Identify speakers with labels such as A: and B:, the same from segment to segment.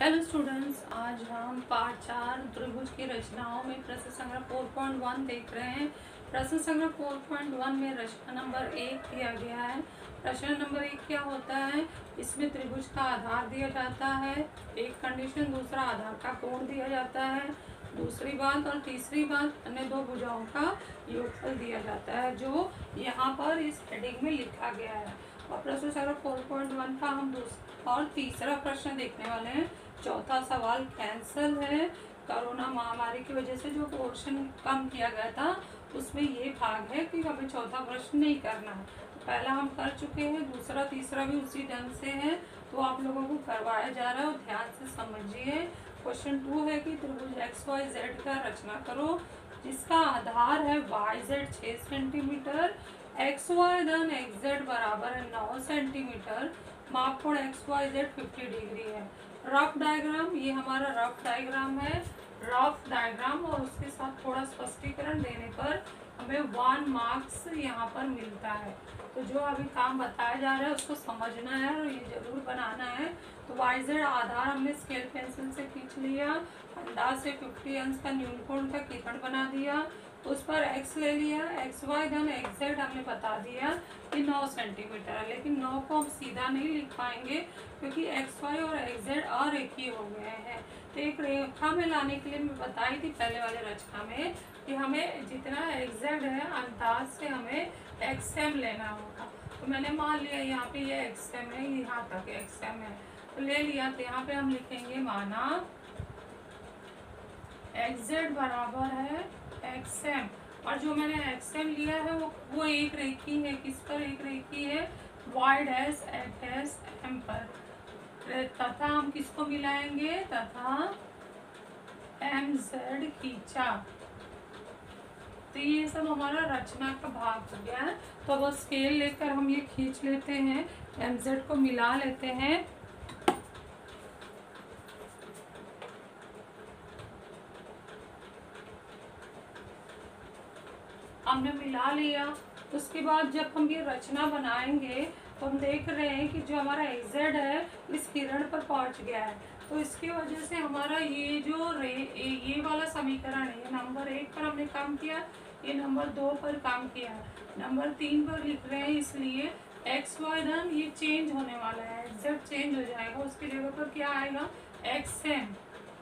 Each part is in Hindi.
A: हेलो स्टूडेंट्स, आज हम पार्ट 4 त्रिभुज की रचनाओं में प्रश्न संग्रह 4.1 देख रहे हैं। प्रश्न संग्रह 4.1 में रचना नंबर 1 दिया गया है। प्रश्न नंबर 1 क्या होता है? इसमें त्रिभुज का आधार दिया जाता है, एक कंडीशन, दूसरा आधार का कोण दिया जाता है, दूसरी बात और तीसरी बात अन्य दो भुजाओं का योगफल दिया जाता है, जो यहाँ पर इस हेडिंग में लिखा गया है। और प्रश्न संग्रह 4.1 का हम दूसरा और तीसरा प्रश्न देखने वाले हैं। चौथा सवाल कैंसल है। कोरोना महामारी की वजह से जो पोर्शन कम किया गया था उसमें ये भाग है कि हमें चौथा प्रश्न नहीं करना है। तो पहला हम कर चुके हैं, दूसरा तीसरा भी उसी ढंग से है, तो आप लोगों को करवाया जा रहा है और ध्यान से समझिए। क्वेश्चन 2 है कि त्रिभुज XYZ का रचना करो जिसका आधार है YZ 6 सेंटीमीटर, XY धन XZ बराबर है 9 सेंटीमीटर, माप कोण XYZ 50 डिग्री है। रफ डायग्राम, ये हमारा रफ डायग्राम है। रफ डायग्राम और उसके साथ थोड़ा स्पष्टीकरण देने पर हमें 1 मार्क्स यहाँ पर मिलता है। तो जो अभी काम बताया जा रहा है उसको समझना है और ये जरूर बनाना है। तो YZ आधार हमने स्केल पेंसिल से खींच लिया, अंदाज से 50 अंश का न्यूनकोण का किरण बना दिया, उस पर x ले लिया, XY धन XZ हमने बता दिया कि 9 सेंटीमीटर है, लेकिन 9 को हम सीधा नहीं लिख पाएंगे क्योंकि XY और XZ अरेखीय हो गए हैं। तो एक रेखा में लाने के लिए मैं बताई थी पहले वाले रचना में कि हमें जितना XZ है अंदाज से हमें XM लेना होगा। तो मैंने मान लिया यहाँ पे ये XM है, यहाँ तक XM है, तो ले लिया। तो यहाँ पे हम लिखेंगे माना XZ बराबर है XM, और जो मैंने XM लिया है वो एक रेखी है। किस पर एक रेखी है? Y डैश डैश M पर। तथा हम किसको मिलाएंगे? तथा MZ खींचा। तो ये सब हमारा रचना का भाग हो गया है। तो अब स्केल लेकर हम ये खींच लेते हैं, MZ को मिला लेते हैं। हमने मिला लिया। उसके बाद जब हम ये रचना बनाएंगे तो हम देख रहे हैं कि जो हमारा XZ है इस किरण पर पहुंच गया है, तो इसकी वजह से हमारा ये जो ये वाला समीकरण है, ये नंबर 1 पर हमने काम किया, ये नंबर 2 पर काम किया, नंबर 3 पर लिख रहे हैं, इसलिए XY धन ये चेंज होने वाला है, XZ चेंज हो जाएगा, उसकी जगह पर क्या आएगा? XM।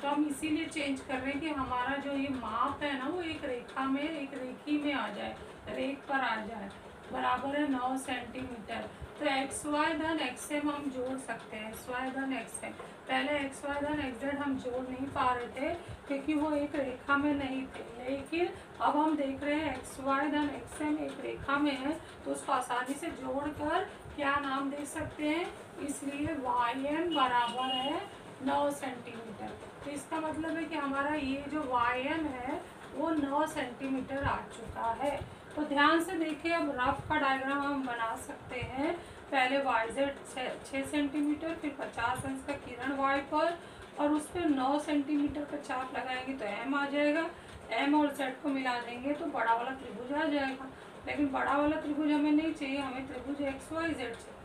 A: तो हम इसीलिए चेंज कर रहे हैं कि हमारा जो ये माप है ना वो एक रेखा में, एक रेखी में आ जाए, रेख पर आ जाए, बराबर है 9 सेंटीमीटर। तो XY धन XM हम जोड़ सकते हैं। XY धन XM, पहले XY धन XZ हम जोड़ नहीं पा रहे थे क्योंकि वो एक रेखा में नहीं थे, लेकिन अब हम देख रहे हैं XY धन XM एक रेखा में है, तो उसको आसानी से जोड़कर क्या नाम दे सकते हैं, इसलिए YM बराबर है 9 सेंटीमीटर। तो इसका मतलब है कि हमारा ये जो YM है वो 9 सेंटीमीटर आ चुका है। तो ध्यान से देखिए, अब रफ का डायग्राम हम बना सकते हैं। पहले YZ 6 सेंटीमीटर, फिर 50 अंश का किरण Y पर, और उस पर 9 सेंटीमीटर का चाप लगाएंगे तो M आ जाएगा। M और Z को मिला देंगे तो बड़ा वाला त्रिभुज आ जाएगा, लेकिन बड़ा वाला त्रिभुज हमें नहीं चाहिए, हमें त्रिभुज XYZ चाहिए।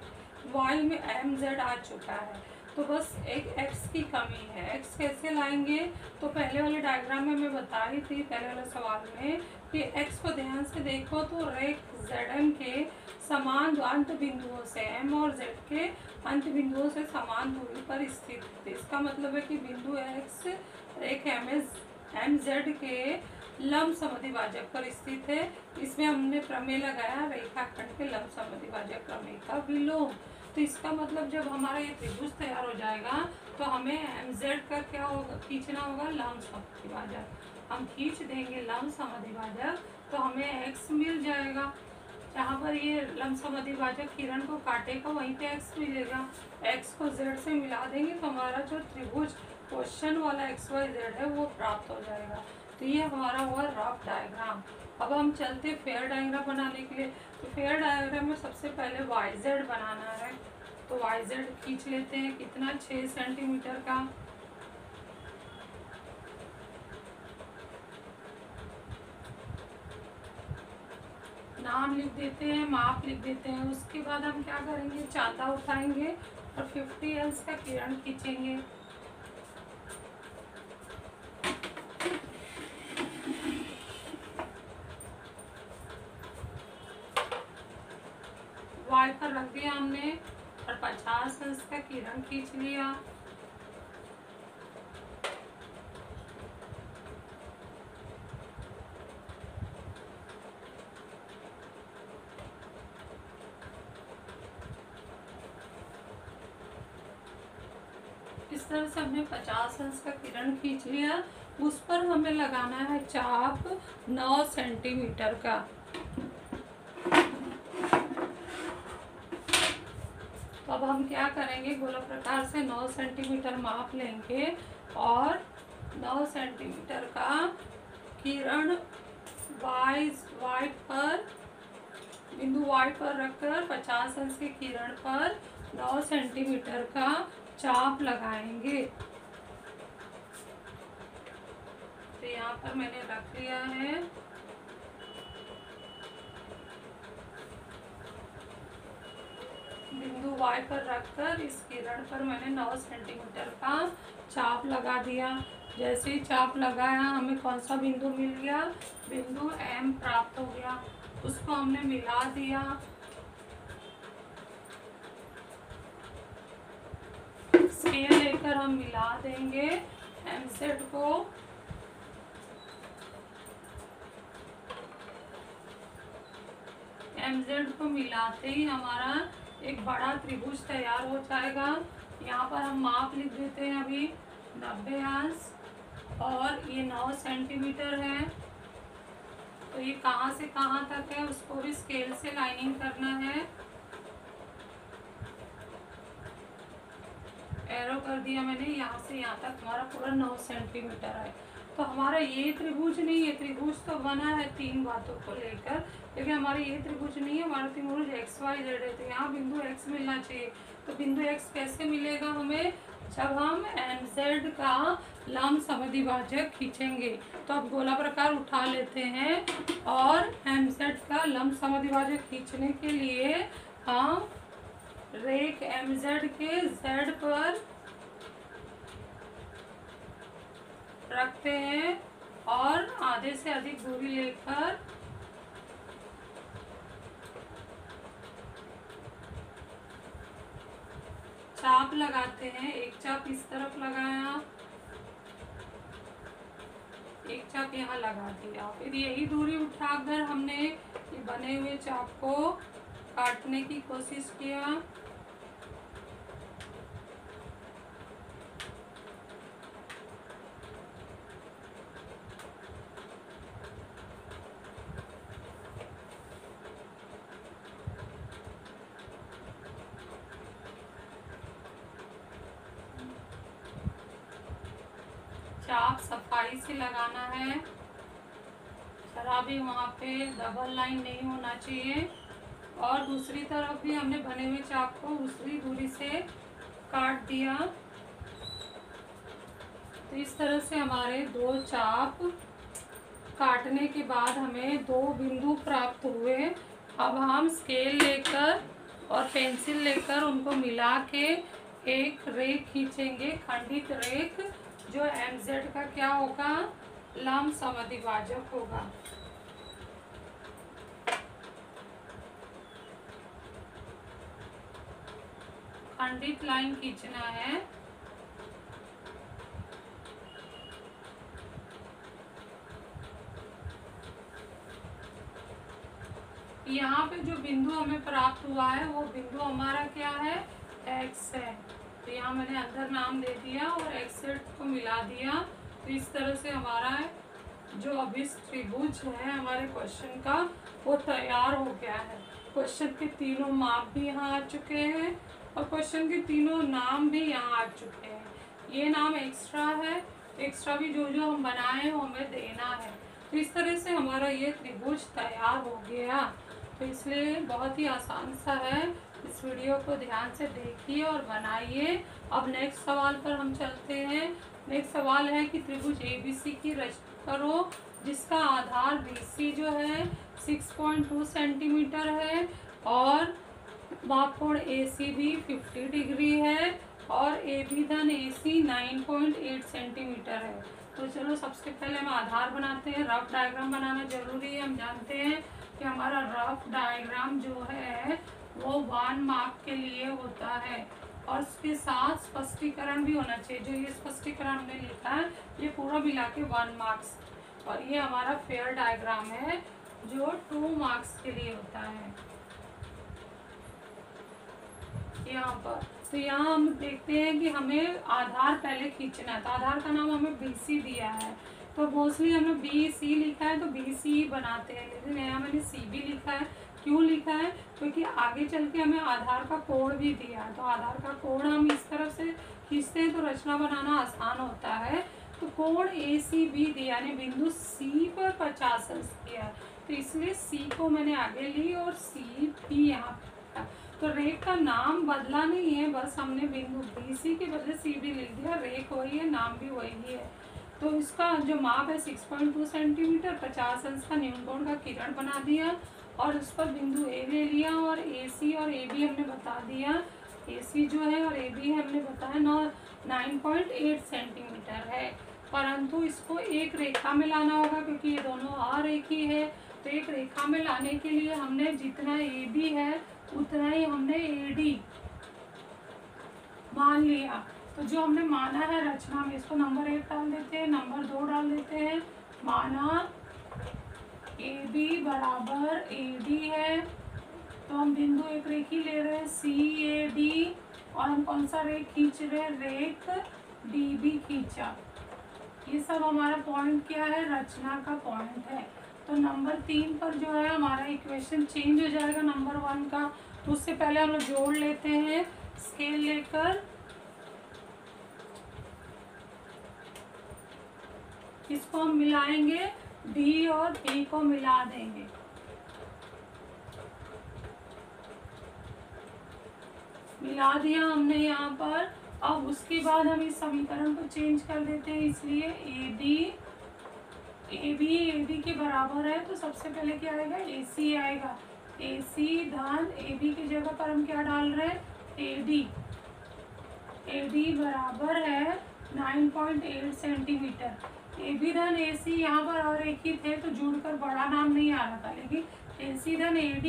A: Y में MZ आ चुका है, तो बस एक x की कमी है। x कैसे लाएंगे? तो पहले वाले डायग्राम में मैं बता रही थी, पहले वाले सवाल में, कि x को ध्यान से देखो तो रेख ZM के समान अंत बिंदुओं से, M और Z के अंत बिंदुओं से समान दूरी पर स्थित है। इसका मतलब है कि बिंदु x रेख MZ के लंब समद्विभाजक पर स्थित है। इसमें हमने प्रमेय लगाया रेखाखंड के लंब समद्विभाजक प्रमेय का विलोम। तो इसका मतलब जब हमारा ये त्रिभुज तैयार हो जाएगा तो हमें MZ का क्या होगा? खींचना होगा लंब समद्विभाजक। हम खींच देंगे लंब समद्विभाजक तो हमें x मिल जाएगा। जहाँ पर ये लंब समद्विभाजक किरण को काटेगा वहीं पे x मिलेगा। x को z से मिला देंगे तो हमारा जो त्रिभुज क्वेश्चन वाला XYZ है वो प्राप्त हो जाएगा। तो ये हमारा हुआ रफ डायग्राम। अब हम चलते फेयर डायग्राम बनाने के लिए। तो फेयर डायग्राम में सबसे पहले YZ बनाना है, तो YZ खींच लेते हैं। कितना? 6 सेंटीमीटर का। नाम लिख देते हैं, माप लिख देते हैं। उसके बाद हम क्या करेंगे? चांदा उठाएंगे और 50 अंश का किरण खींचेंगे। कर रख दिया हमने और 50 अंश का किरण खींच लिया। इस तरह से हमने 50 अंश का किरण खींच लिया। उस पर हमें लगाना है चाप 9 सेंटीमीटर का। तो अब हम क्या करेंगे, गोला प्रकार से 9 सेंटीमीटर माप लेंगे और 9 सेंटीमीटर का किरण वाई पर, बिंदु वाई पर रखकर 50 अंश के किरण पर 9 सेंटीमीटर का चाप लगाएंगे। तो यहाँ पर मैंने रख लिया है। बिंदु वाई पर रखकर इस किरण पर मैंने 9 सेंटीमीटर का चाप लगा दिया। जैसे ही चाप लगाया हमें कौन सा बिंदु मिल गया, बिंदु M प्राप्त हो गया। उसको हमने मिला दिया। स्केल लेकर हम मिला देंगे MZ को। MZ को मिलाते ही हमारा एक बड़ा त्रिभुज तैयार हो जाएगा। यहाँ पर हम माप लिख देते हैं अभी 90 अंश और ये 9 सेंटीमीटर है। तो ये कहाँ से कहाँ तक है उसको भी स्केल से लाइनिंग करना है। एरो कर दिया मैंने, यहाँ से यहाँ तक हमारा पूरा 9 सेंटीमीटर है। तो हमारा ये त्रिभुज नहीं है, त्रिभुज तो बना है 3 बातों को लेकर, लेकिन हमारा ये त्रिभुज नहीं है। हमारा त्रिभुज XYZ है। तो यहाँ बिंदु X मिलना चाहिए। तो बिंदु X कैसे मिलेगा हमें, जब हम MZ का लंब समद्विभाजक खींचेंगे। तो अब गोला प्रकार उठा लेते हैं और MZ का लंब समद्विभाजक खींचने के लिए हम रेख MZ के Z पर रखते हैं और आधे से अधिक दूरी लेकर चाप लगाते हैं। एक चाप इस तरफ लगाया, एक चाप यहाँ लगा दिया। फिर यही दूरी उठाकर हमने ये बने हुए चाप को काटने की कोशिश किया। चाप सफाई से लगाना है, जरा भी वहाँ पे डबल लाइन नहीं होना चाहिए। और दूसरी तरफ भी हमने बने हुए चाप को दूसरी दूरी से काट दिया। तो इस तरह से हमारे 2 चाप काटने के बाद हमें 2 बिंदु प्राप्त हुए। अब हम स्केल लेकर और पेंसिल लेकर उनको मिला के एक रेख खींचेंगे, खंडित रेख, जो MZ का क्या होगा, लंब समद्विभाजक होगा। खंडित लाइन खींचना है। यहाँ पे जो बिंदु हमें प्राप्त हुआ है वो बिंदु हमारा क्या है, X है। तो यहाँ मैंने अंदर नाम दे दिया और XZ को मिला दिया। तो इस तरह से हमारा जो अभिष्ट त्रिभुज है हमारे क्वेश्चन का वो तैयार हो गया है। क्वेश्चन के तीनों माप भी यहाँ आ चुके हैं और क्वेश्चन के तीनों नाम भी यहाँ आ चुके हैं। ये नाम एक्स्ट्रा है, एक्स्ट्रा भी जो जो हम बनाए हो हमें देना है। तो इस तरह से हमारा ये त्रिभुज तैयार हो गया। तो इसलिए बहुत ही आसान सा है। इस वीडियो को ध्यान से देखिए और बनाइए। अब नेक्स्ट सवाल पर हम चलते हैं। नेक्स्ट सवाल है कि त्रिभुज ABC की रचना करो जिसका आधार BC जो है 6.2 सेंटीमीटर है और मापकोण AC भी 50 डिग्री है और AB धन AC 9.8 सेंटीमीटर है। तो चलो सबसे पहले हम आधार बनाते हैं। रफ डायग्राम बनाना जरूरी है। हम जानते हैं कि हमारा रफ डायग्राम जो है वो 1 मार्क के लिए होता है। और उसके साथ स्पष्टीकरण भी होना चाहिए। जो ये स्पष्टीकरण हमने लिखा है ये पूरा मिला के 1 मार्क्स। और ये हमारा फेयर डायग्राम है जो 2 मार्क्स के लिए होता है। यहाँ पर तो यहाँ हम देखते हैं कि हमें आधार पहले खींचना है। तो आधार का नाम हमें BC दिया है, तो मोस्टली हमने BC लिखा है तो BC बनाते हैं, लेकिन यहाँ मैंने CB लिखा है। क्यों लिखा है? क्योंकि आगे चल के हमें आधार का कोड भी दिया है। तो आधार का कोड हम इस तरफ से खींचते हैं तो रचना बनाना आसान होता है। तो कोड ACB दिया, यानी बिंदु C पर 50 अंश दिया, तो इसलिए C को मैंने आगे ली और CB यहाँ पर। तो रेख का नाम बदला नहीं है, बस हमने बिंदु BC के बदले CB लिख दिया। रेख वही है, नाम भी वही है। तो इसका जो माप है 6.2 सेंटीमीटर, 50 अंश का न्यूनकोण का किरण बना दिया और उस पर बिंदु A ले लिया और AC और AB हमने बता दिया। AC जो है और AB हमने बताया 9.8 सेंटीमीटर है, परंतु इसको एक रेखा में लाना होगा क्योंकि ये दोनों अरेखी है। तो एक रेखा में लाने के लिए हमने जितना AB है उतना ही हमने AD मान लिया। तो जो हमने माना है रचना में, इसको नंबर 1 डाल देते हैं, नंबर 2 डाल देते हैं। माना AB बराबर AD है, तो हम बिंदु एक रेखी ले रहे हैं CAD, और हम कौन सा रेख खींच रहे हैं? रेख DB खींचा। ये सब हमारा पॉइंट क्या है? रचना का पॉइंट है। तो नंबर 3 पर जो है हमारा इक्वेशन चेंज हो जाएगा नंबर 1 का। तो उससे पहले हम लोग जोड़ लेते हैं स्केल लेकर। इसको हम मिलाएंगे, D और B को मिला देंगे। मिला दिया हमने यहाँ पर। अब उसके बाद हम इस समीकरण को चेंज कर देते हैं, इसलिए AB के बराबर है। तो सबसे पहले क्या आएगा? AC आएगा। AC धन AB की जगह पर हम क्या डाल रहे हैं? AD बराबर है 9.8 सेंटीमीटर। AB धन AC यहाँ पर अरेखी थे तो जुड़कर बड़ा नाम नहीं आ रहा था, लेकिन AC धन AD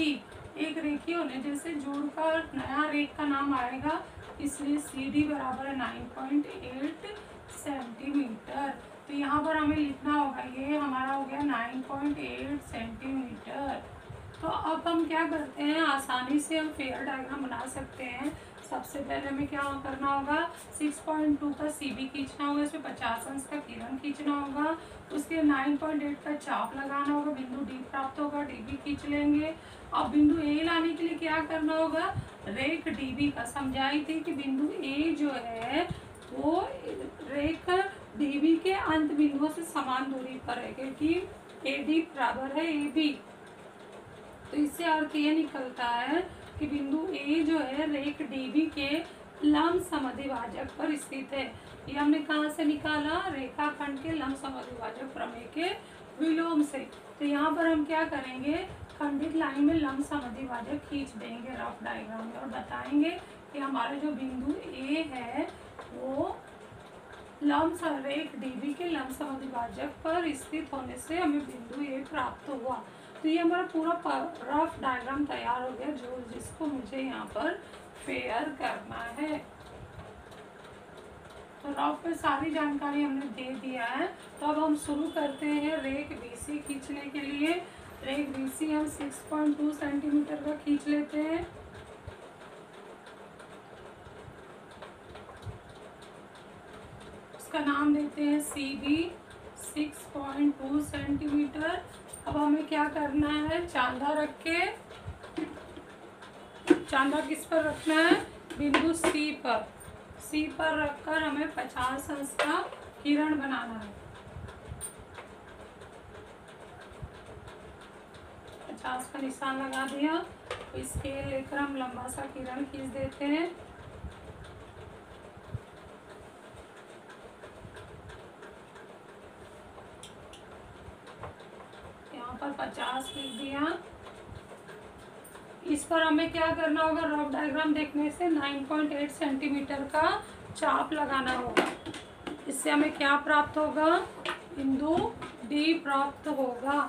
A: एक रेखी होने जैसे जोड़कर नया रेख का नाम आएगा, इसलिए CD बराबर है 9.8 सेंटीमीटर। तो यहाँ पर हमें लिखना होगा, ये हमारा हो गया 9.8 सेंटीमीटर। तो अब हम क्या करते हैं, आसानी से हम फेयर डायग्राम बना सकते हैं। सबसे पहले हमें क्या करना होगा? 6.2 का CB खींचना होगा, इसमें 50 अंश का किरण खींचना होगा, उसके 9.8 का चाप लगाना होगा, बिंदु D प्राप्त होगा, DB खींच लेंगे। अब बिंदु A लाने के लिए क्या करना होगा? रेख DB का समझाई थी कि बिंदु A जो है वो रेख DB के अंत बिंदुओं से समान दूरी पर है, क्योंकि AD बराबर है AB। तो इससे अर्थ ये निकलता है कि बिंदु A जो है रेख DB के लंब समद्विभाजक पर स्थित है। ये हमने कहाँ से निकाला? रेखाखंड के लंब समद्विभाजक प्रमेय के विलोम से। तो यहाँ पर हम क्या करेंगे? खंडित लाइन में लंब समद्विभाजक खींच देंगे रफ डायग्राम में, और बताएंगे कि हमारा जो बिंदु A है वो लंब रेख DB के लंब समद्विभाजक पर स्थित होने से हमें बिंदु A प्राप्त हुआ। तो ये हमारा पूरा रफ डायग्राम तैयार हो गया, जो जिसको मुझे यहाँ पर फेयर करना है। तो रफ पे सारी जानकारी हमने दे दिया है। तो अब हम शुरू करते हैं रेख BC खींचने के लिए। रेख BC हम 6.2 सेंटीमीटर का खींच लेते हैं। उसका नाम देते हैं CB 6.2 सेंटीमीटर। अब हमें क्या करना है? चांदा रख के, चांदा किस पर रखना है? बिंदु C पर रखकर हमें 50 अंश का किरण बनाना है। 50 का निशान लगा दिया। तो स्केल लेकर हम लंबा सा किरण खींच देते हैं। पर 50 लिख दिया। इस पर हमें क्या करना होगा? रफ डायग्राम देखने से 9.8 सेंटीमीटर का चाप लगाना होगा। इससे हमें क्या प्राप्त होगा? बिंदु D प्राप्त होगा।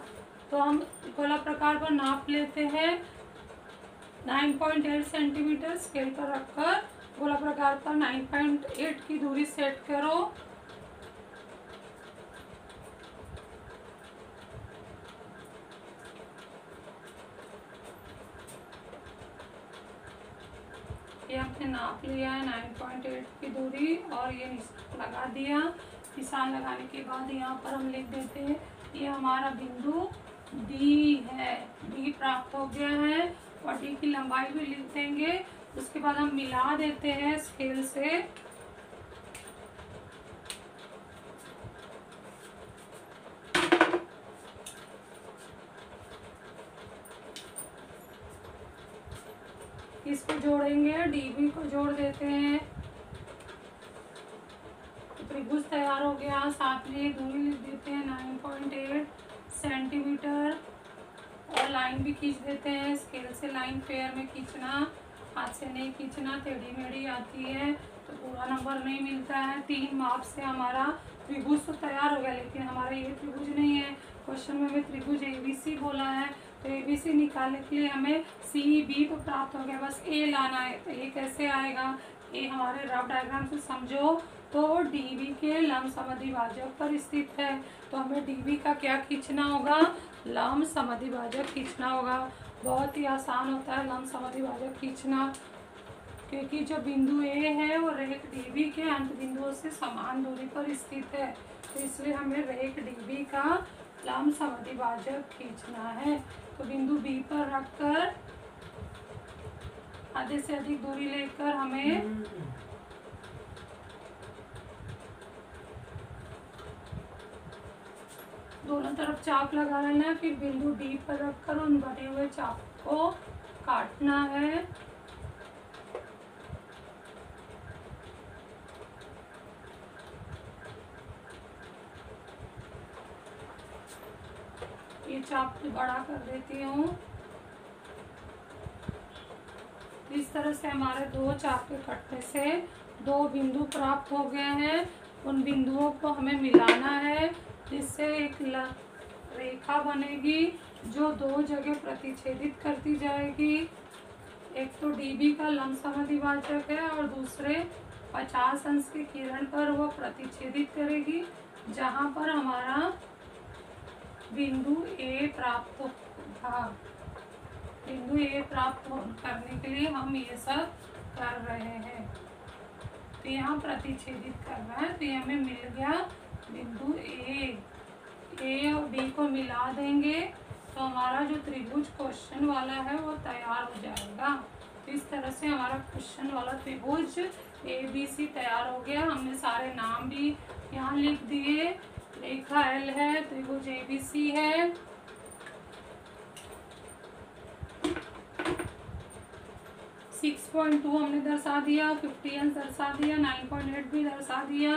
A: तो हम गोला प्रकार पर नाप लेते हैं। 9.8 सेंटीमीटर स्केल पर रखकर गोला प्रकार पर 9.8 की दूरी सेट करो। ये हमने नाप लिया है 9.8 की दूरी और ये निशान लगा दिया। निशान लगाने के बाद यहाँ पर हम लिख देते हैं ये हमारा बिंदु डी है। डी प्राप्त हो गया है और डी की लंबाई भी लिख देंगे। उसके बाद हम मिला देते हैं स्केल से। इसको जोड़ेंगे, डीबी को जोड़ देते हैं तो त्रिभुज तैयार हो गया। साथ में दूरी लिख देते हैं 9.8 सेंटीमीटर और लाइन भी खींच देते हैं। स्केल से लाइन पेयर में खींचना, हाथ से नहीं खींचना, टेढ़ी मेढ़ी आती है तो पूरा नंबर नहीं मिलता है। 3 माप से हमारा त्रिभुज तो तैयार हो गया, लेकिन हमारा ये त्रिभुज नहीं है। क्वेश्चन में हमें त्रिभुज एबीसी बोला है तो एबीसी निकालने के लिए हमें सी बी तो प्राप्त हो गया, बस ए लाना है। तो ये कैसे आएगा, ये हमारे रफ डायग्राम से समझो तो डीबी के लंब समद्विभाजक पर स्थित है। तो हमें डीबी का क्या खींचना होगा, लंब समद्विभाजक खींचना होगा। बहुत ही आसान होता है लंब समद्विभाजक खींचना, क्योंकि जो बिंदु ए है वो रेख डीबी के अंत बिंदुओं से समान दूरी पर स्थित है। तो इसलिए हमें रेख डीबी का लंब समद्विभाजक खींचना है। तो बिंदु बी पर रखकर आधे से अधिक दूरी लेकर हमें दोनों तरफ चाप लगा लेना है। फिर बिंदु डी पर रखकर उन बने हुए चाप को काटना है। ये चाप बड़ा कर देती हूँ। इस तरह से हमारे 2 चाप के कटने से 2 बिंदु प्राप्त हो गए हैं। उन बिंदुओं को हमें मिलाना है जिससे एक रेखा बनेगी जो 2 जगह प्रतिच्छेदित करती जाएगी। एक तो डीबी का लंब समद्विभाजक है और दूसरे 50 अंश के किरण पर वो प्रतिच्छेदित करेगी, जहाँ पर हमारा बिंदु ए प्राप्त होगा। बिंदु ए प्राप्त करने के लिए हम ये सब कर रहे हैं। तो यहाँ प्रतिच्छेदित करना है, तो ये हमें मिल गया बिंदु ए और बी को मिला देंगे तो हमारा जो त्रिभुज क्वेश्चन वाला है वो तैयार हो जाएगा। तो इस तरह से हमारा क्वेश्चन वाला त्रिभुज ABC तैयार हो गया। हमने सारे नाम भी यहाँ लिख दिए। रेखा L है, त्रिभुज ABC है। सिक्स 6.2 हमने दर्शा दिया, 50 अंश दर्शा दिया, 9.8 भी दर्शा दिया।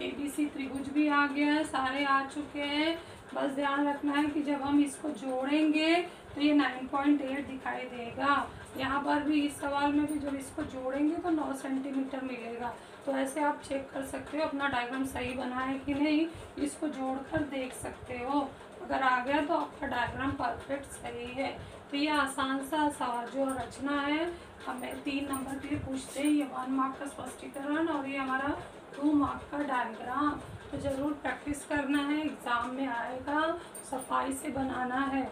A: ABC त्रिभुज भी आ गया है, सारे आ चुके हैं। बस ध्यान रखना है कि जब हम इसको जोड़ेंगे तो ये 9.8 दिखाई देगा। यहाँ पर भी इस सवाल में भी जब इसको जोड़ेंगे तो 9 सेंटीमीटर मिलेगा। तो ऐसे आप चेक कर सकते हो अपना डायग्राम सही बना है कि नहीं, इसको जोड़कर देख सकते हो। अगर आ गया तो आपका डायग्राम परफेक्ट सही है। तो ये आसान सा सवाल जो रचना है हमें 3 नंबर के लिए पूछते हैं। ये 1 मार्क का स्पष्टीकरण और ये हमारा 2 मार्क का डायग्राम। तो ज़रूर प्रैक्टिस करना है, एग्ज़ाम में आएगा, सफाई से बनाना है।